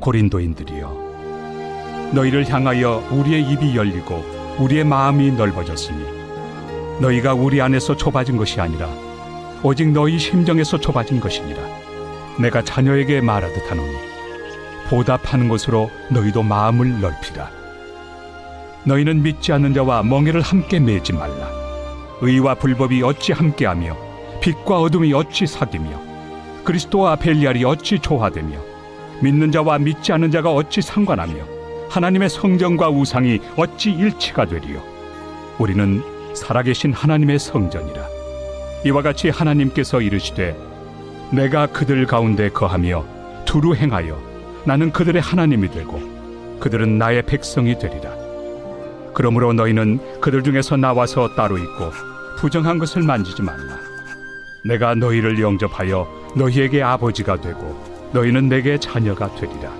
고린도인들이여, 너희를 향하여 우리의 입이 열리고 우리의 마음이 넓어졌으니 너희가 우리 안에서 좁아진 것이 아니라 오직 너희 심정에서 좁아진 것이니라. 내가 자녀에게 말하듯 하노니 보답하는 것으로 너희도 마음을 넓히라. 너희는 믿지 않는 자와 멍에를 함께 매지 말라. 의와 불법이 어찌 함께하며 빛과 어둠이 어찌 사귀며 그리스도와 벨리알이 어찌 조화되며 믿는 자와 믿지 않는 자가 어찌 상관하며 하나님의 성전과 우상이 어찌 일치가 되리요. 우리는 살아계신 하나님의 성전이라. 이와 같이 하나님께서 이르시되 내가 그들 가운데 거하며 두루 행하여 나는 그들의 하나님이 되고 그들은 나의 백성이 되리라. 그러므로 너희는 그들 중에서 나와서 따로 있고 부정한 것을 만지지 말라. 내가 너희를 영접하여 너희에게 아버지가 되고 너희는 내게 자녀가 되리라.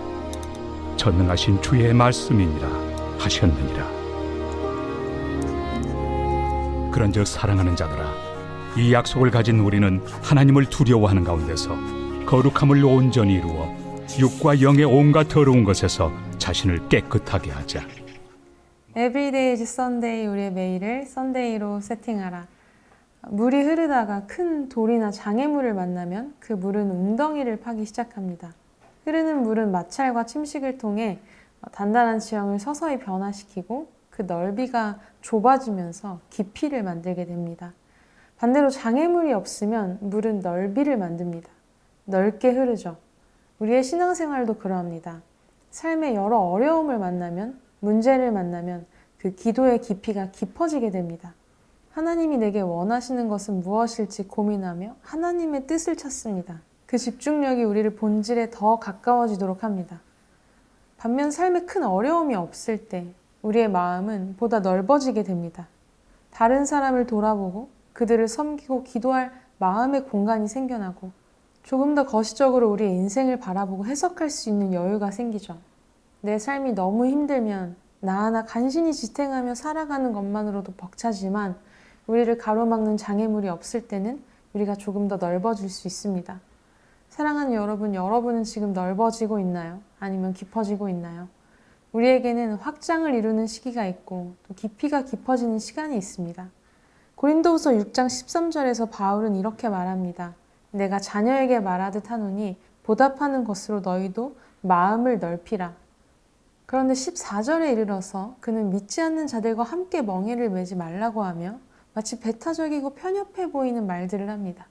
전능하신 주의 말씀이니라 하셨느니라. 그런즉 사랑하는 자들아, 이 약속을 가진 우리는 하나님을 두려워하는 가운데서 거룩함을 온전히 이루어 육과 영의 온갖 더러운 것에서 자신을 깨끗하게 하자. Everyday is Sunday, 우리의 매일을 썬데이로 세팅하라. 물이 흐르다가 큰 돌이나 장애물을 만나면 그 물은 웅덩이를 파기 시작합니다. 흐르는 물은 마찰과 침식을 통해 단단한 지형을 서서히 변화시키고 그 넓이가 좁아지면서 깊이를 만들게 됩니다. 반대로 장애물이 없으면 물은 넓이를 만듭니다. 넓게 흐르죠. 우리의 신앙생활도 그러합니다. 삶의 여러 어려움을 만나면, 문제를 만나면 그 기도의 깊이가 깊어지게 됩니다. 하나님이 내게 원하시는 것은 무엇일지 고민하며 하나님의 뜻을 찾습니다. 그 집중력이 우리를 본질에 더 가까워지도록 합니다. 반면 삶에 큰 어려움이 없을 때 우리의 마음은 보다 넓어지게 됩니다. 다른 사람을 돌아보고 그들을 섬기고 기도할 마음의 공간이 생겨나고 조금 더 거시적으로 우리의 인생을 바라보고 해석할 수 있는 여유가 생기죠. 내 삶이 너무 힘들면 나 하나 간신히 지탱하며 살아가는 것만으로도 벅차지만 우리를 가로막는 장애물이 없을 때는 우리가 조금 더 넓어질 수 있습니다. 사랑하는 여러분, 여러분은 지금 넓어지고 있나요? 아니면 깊어지고 있나요? 우리에게는 확장을 이루는 시기가 있고 또 깊이가 깊어지는 시간이 있습니다. 고린도후서 6장 13절에서 바울은 이렇게 말합니다. 내가 자녀에게 말하듯 하노니 보답하는 것으로 너희도 마음을 넓히라. 그런데 14절에 이르러서 그는 믿지 않는 자들과 함께 멍에를 매지 말라고 하며 마치 배타적이고 편협해 보이는 말들을 합니다.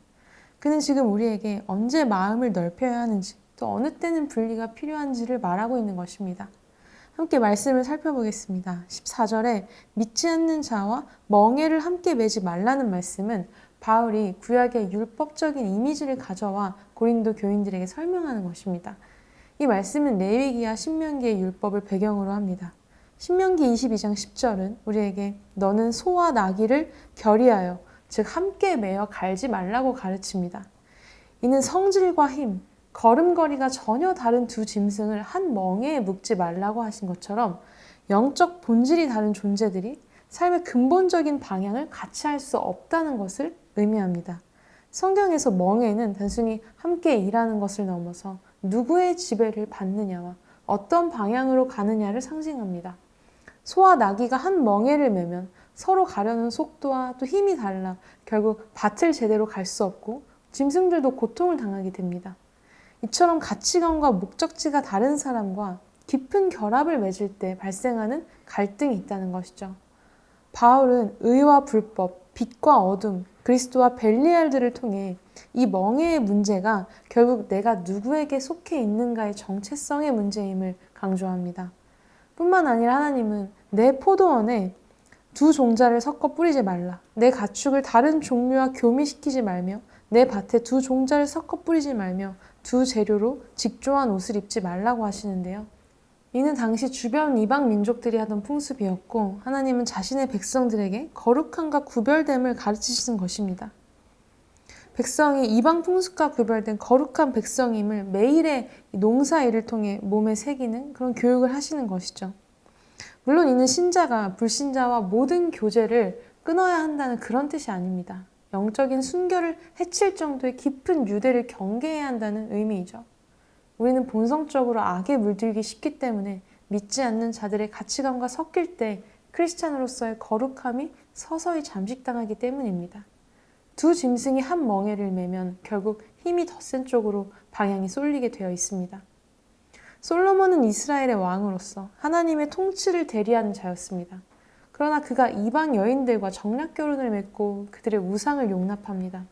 그는 지금 우리에게 언제 마음을 넓혀야 하는지 또 어느 때는 분리가 필요한지를 말하고 있는 것입니다. 함께 말씀을 살펴보겠습니다. 14절에 믿지 않는 자와 멍에를 함께 매지 말라는 말씀은 바울이 구약의 율법적인 이미지를 가져와 고린도 교인들에게 설명하는 것입니다. 이 말씀은 레위기와 신명기의 율법을 배경으로 합니다. 신명기 22장 10절은 우리에게 너는 소와 나귀를 결의하여 즉 함께 매어 갈지 말라고 가르칩니다. 이는 성질과 힘, 걸음걸이가 전혀 다른 두 짐승을 한 멍에에 묶지 말라고 하신 것처럼 영적 본질이 다른 존재들이 삶의 근본적인 방향을 같이 할 수 없다는 것을 의미합니다. 성경에서 멍에는 단순히 함께 일하는 것을 넘어서 누구의 지배를 받느냐와 어떤 방향으로 가느냐를 상징합니다. 소와 나귀가 한 멍에를 매면 서로 가려는 속도와 또 힘이 달라 결국 밭을 제대로 갈 수 없고 짐승들도 고통을 당하게 됩니다. 이처럼 가치관과 목적지가 다른 사람과 깊은 결합을 맺을 때 발생하는 갈등이 있다는 것이죠. 바울은 의와 불법, 빛과 어둠, 그리스도와 벨리알들을 통해 이 멍에의 문제가 결국 내가 누구에게 속해 있는가의 정체성의 문제임을 강조합니다. 뿐만 아니라 하나님은 내 포도원에 두 종자를 섞어 뿌리지 말라. 내 가축을 다른 종류와 교미시키지 말며 내 밭에 두 종자를 섞어 뿌리지 말며 두 재료로 직조한 옷을 입지 말라고 하시는데요. 이는 당시 주변 이방 민족들이 하던 풍습이었고 하나님은 자신의 백성들에게 거룩함과 구별됨을 가르치시는 것입니다. 백성이 이방 풍습과 구별된 거룩한 백성임을 매일의 농사일을 통해 몸에 새기는 그런 교육을 하시는 것이죠. 물론 이는 신자가 불신자와 모든 교제를 끊어야 한다는 그런 뜻이 아닙니다. 영적인 순결을 해칠 정도의 깊은 유대를 경계해야 한다는 의미이죠. 우리는 본성적으로 악에 물들기 쉽기 때문에 믿지 않는 자들의 가치관과 섞일 때 크리스찬으로서의 거룩함이 서서히 잠식당하기 때문입니다. 두 짐승이 한 멍에를 매면 결국 힘이 더 센 쪽으로 방향이 쏠리게 되어 있습니다. 솔로몬은 이스라엘의 왕으로서 하나님의 통치를 대리하는 자였습니다. 그러나 그가 이방 여인들과 정략 결혼을 맺고 그들의 우상을 용납합니다.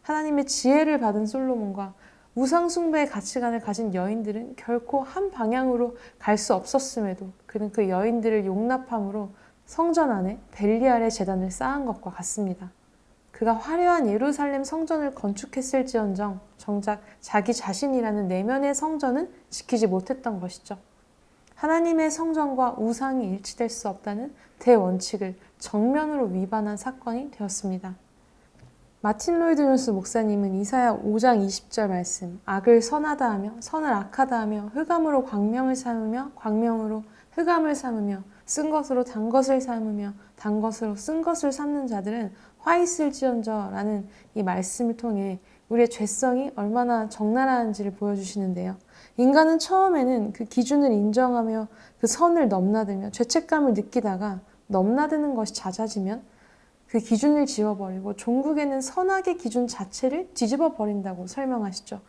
하나님의 지혜를 받은 솔로몬과 우상 숭배의 가치관을 가진 여인들은 결코 한 방향으로 갈 수 없었음에도 그는 그 여인들을 용납함으로 성전 안에 벨리알의 제단을 쌓은 것과 같습니다. 그가 화려한 예루살렘 성전을 건축했을지언정 정작 자기 자신이라는 내면의 성전은 지키지 못했던 것이죠. 하나님의 성전과 우상이 일치될 수 없다는 대원칙을 정면으로 위반한 사건이 되었습니다. 마틴 로이드 존스 목사님은 이사야 5장 20절 말씀, 악을 선하다 하며 선을 악하다 하며 흑암으로 광명을 삼으며 광명으로 흑암을 삼으며 쓴 것으로 단 것을 삼으며 단 것으로 쓴 것을 삼는 자들은 화 있을지언저 라는 이 말씀을 통해 우리의 죄성이 얼마나 적나라한지를 보여주시는데요. 인간은 처음에는 그 기준을 인정하며 그 선을 넘나들며 죄책감을 느끼다가 넘나드는 것이 잦아지면 그 기준을 지워버리고 종국에는 선악의 기준 자체를 뒤집어 버린다고 설명하시죠.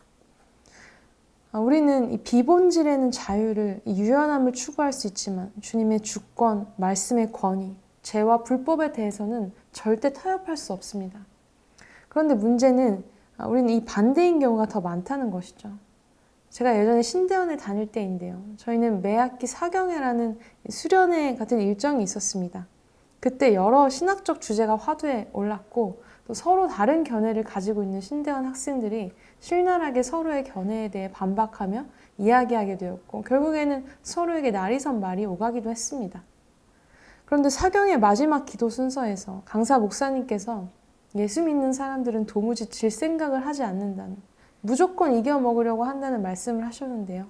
우리는 이 비본질에는 자유를, 이 유연함을 추구할 수 있지만 주님의 주권, 말씀의 권위, 죄와 불법에 대해서는 절대 타협할 수 없습니다. 그런데 문제는 우리는 이 반대인 경우가 더 많다는 것이죠. 제가 예전에 신대원에 다닐 때인데요. 저희는 매 학기 사경회라는 수련회 같은 일정이 있었습니다. 그때 여러 신학적 주제가 화두에 올랐고 또 서로 다른 견해를 가지고 있는 신대원 학생들이 신랄하게 서로의 견해에 대해 반박하며 이야기하게 되었고 결국에는 서로에게 날이 선 말이 오가기도 했습니다. 그런데 사경의 마지막 기도 순서에서 강사 목사님께서 예수 믿는 사람들은 도무지 질 생각을 하지 않는다는, 무조건 이겨먹으려고 한다는 말씀을 하셨는데요.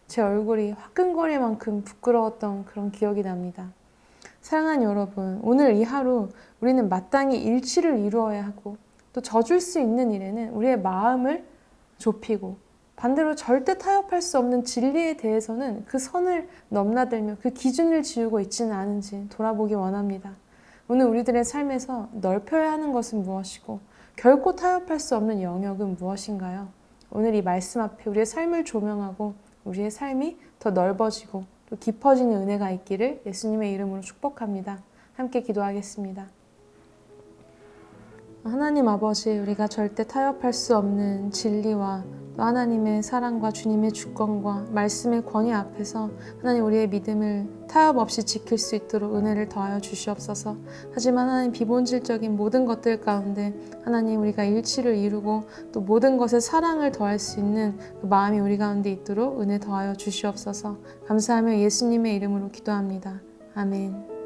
제 얼굴이 화끈거릴 만큼 부끄러웠던 그런 기억이 납니다. 사랑하는 여러분, 오늘 이 하루 우리는 마땅히 일치를 이루어야 하고 또 져줄 수 있는 일에는 우리의 마음을 좁히고 반대로 절대 타협할 수 없는 진리에 대해서는 그 선을 넘나들며 그 기준을 지우고 있지는 않은지 돌아보기 원합니다. 오늘 우리들의 삶에서 넓혀야 하는 것은 무엇이고 결코 타협할 수 없는 영역은 무엇인가요? 오늘 이 말씀 앞에 우리의 삶을 조명하고 우리의 삶이 더 넓어지고 또 깊어지는 은혜가 있기를 예수님의 이름으로 축복합니다. 함께 기도하겠습니다. 하나님 아버지, 우리가 절대 타협할 수 없는 진리와 또 하나님의 사랑과 주님의 주권과 말씀의 권위 앞에서 하나님 우리의 믿음을 타협 없이 지킬 수 있도록 은혜를 더하여 주시옵소서. 하지만 하나님 비본질적인 모든 것들 가운데 하나님 우리가 일치를 이루고 또 모든 것에 사랑을 더할 수 있는 그 마음이 우리 가운데 있도록 은혜 더하여 주시옵소서. 감사하며 예수님의 이름으로 기도합니다. 아멘.